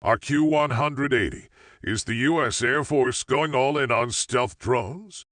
RQ-180. Is the U.S. Air Force going all in on stealth drones?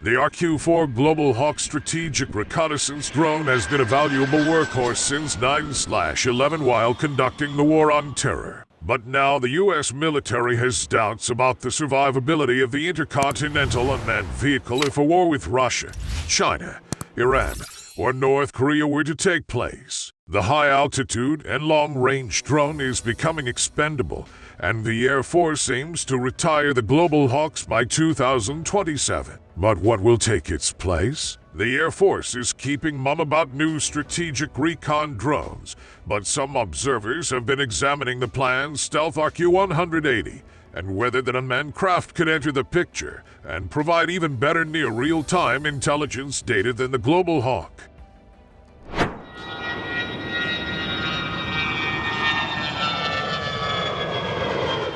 The RQ-4 Global Hawk strategic reconnaissance drone has been a valuable workhorse since 9/11 while conducting the war on terror. But now the U.S. military has doubts about the survivability of the intercontinental unmanned vehicle if a war with Russia, China, Iran, or North Korea were to take place. The high-altitude and long-range drone is becoming expendable, and the Air Force aims to retire the Global Hawks by 2027. But what will take its place? The Air Force is keeping mum about new strategic recon drones, but some observers have been examining the planned stealth RQ-180 and whether that unmanned craft could enter the picture and provide even better near real-time intelligence data than the Global Hawk.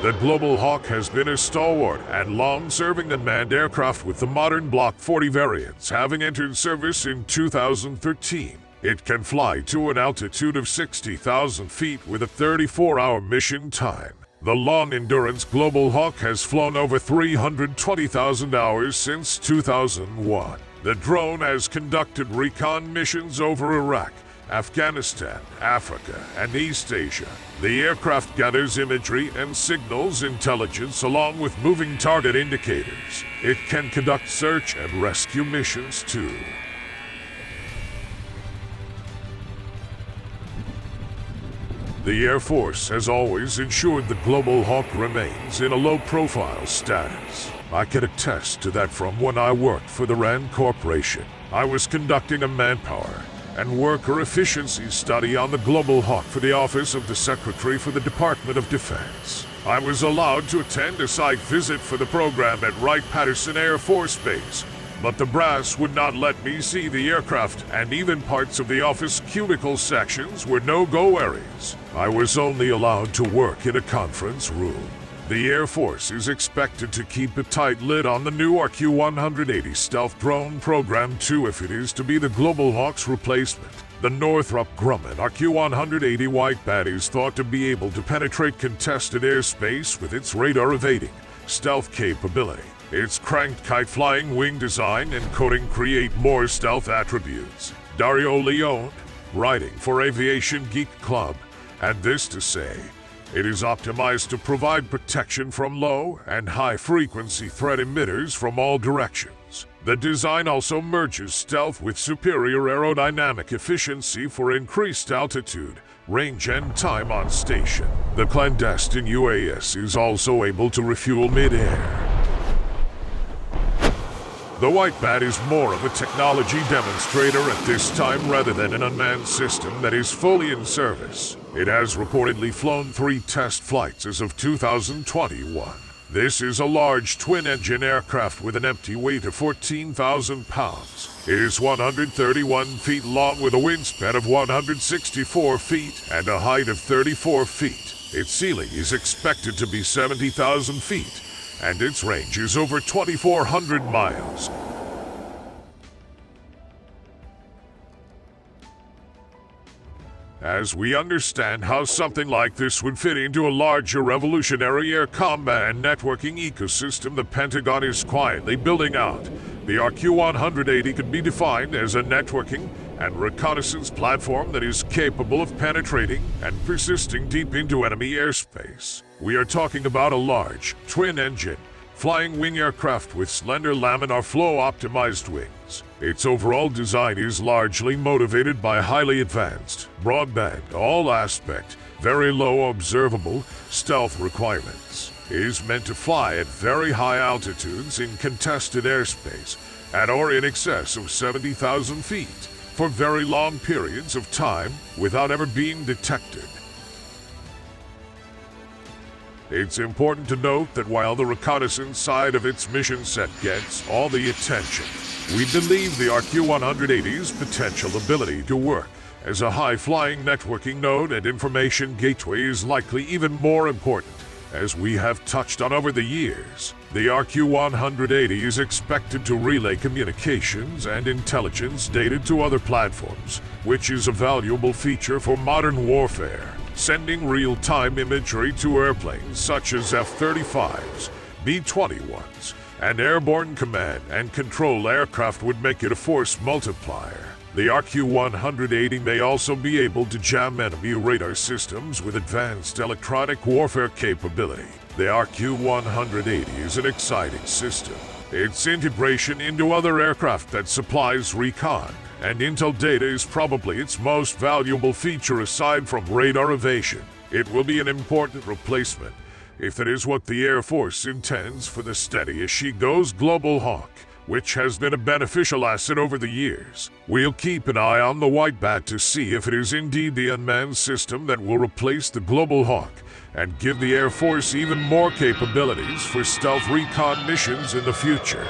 The Global Hawk has been a stalwart and long-serving unmanned aircraft with the modern Block 40 variants having entered service in 2013. It can fly to an altitude of 60,000 feet with a 34-hour mission time. The long-endurance Global Hawk has flown over 320,000 hours since 2001. The drone has conducted recon missions over Iraq, Afghanistan, Africa, and East Asia. The aircraft gathers imagery and signals intelligence along with moving target indicators. It can conduct search and rescue missions too. The Air Force has always ensured the Global Hawk remains in a low-profile status. I can attest to that from when I worked for the RAND Corporation. I was conducting a manpower and worker efficiency study on the Global Hawk for the Office of the Secretary for the Department of Defense. I was allowed to attend a site visit for the program at Wright-Patterson Air Force Base, but the brass would not let me see the aircraft, and even parts of the office cubicle sections were no-go areas. I was only allowed to work in a conference room. The Air Force is expected to keep a tight lid on the new RQ-180 stealth drone program too if it is to be the Global Hawk's replacement. The Northrop Grumman RQ-180 Whitebat is thought to be able to penetrate contested airspace with its radar-evading, stealth capability. Its cranked kite-flying wing design and coating create more stealth attributes. Dario Leone, writing for Aviation Geek Club, had this to say: "It is optimized to provide protection from low and high-frequency threat emitters from all directions. The design also merges stealth with superior aerodynamic efficiency for increased altitude, range, and time on station. The clandestine UAS is also able to refuel mid-air." The Whitebat is more of a technology demonstrator at this time rather than an unmanned system that is fully in service. It has reportedly flown 3 test flights as of 2021. This is a large twin-engine aircraft with an empty weight of 14,000 pounds. It is 131 feet long with a wingspan of 164 feet and a height of 34 feet. Its ceiling is expected to be 70,000 feet, and its range is over 2,400 miles. As we understand how something like this would fit into a larger revolutionary air combat and networking ecosystem the Pentagon is quietly building out, the RQ-180 could be defined as a networking and reconnaissance platform that is capable of penetrating and persisting deep into enemy airspace. We are talking about a large, twin-engine, flying wing aircraft with slender laminar flow-optimized wings. Its overall design is largely motivated by highly advanced, broadband, all-aspect, very low observable stealth requirements. It is meant to fly at very high altitudes in contested airspace, at or in excess of 70,000 feet, for very long periods of time without ever being detected. It's important to note that while the reconnaissance side of its mission set gets all the attention, we believe the RQ-180's potential ability to work as a high-flying networking node and information gateway is likely even more important, as we have touched on over the years. The RQ-180 is expected to relay communications and intelligence data to other platforms, which is a valuable feature for modern warfare. sending real-time imagery to airplanes such as F-35s, B-21s, and airborne command and control aircraft would make it a force multiplier. The RQ-180 may also be able to jam enemy radar systems with advanced electronic warfare capability. The RQ-180 is an exciting system. Its integration into other aircraft that supplies recon and intel data is probably its most valuable feature aside from radar evasion. It will be an important replacement if that is what the Air Force intends for the steady-as-she-goes Global Hawk, which has been a beneficial asset over the years. We'll keep an eye on the White Bat to see if it is indeed the unmanned system that will replace the Global Hawk and give the Air Force even more capabilities for stealth recon missions in the future.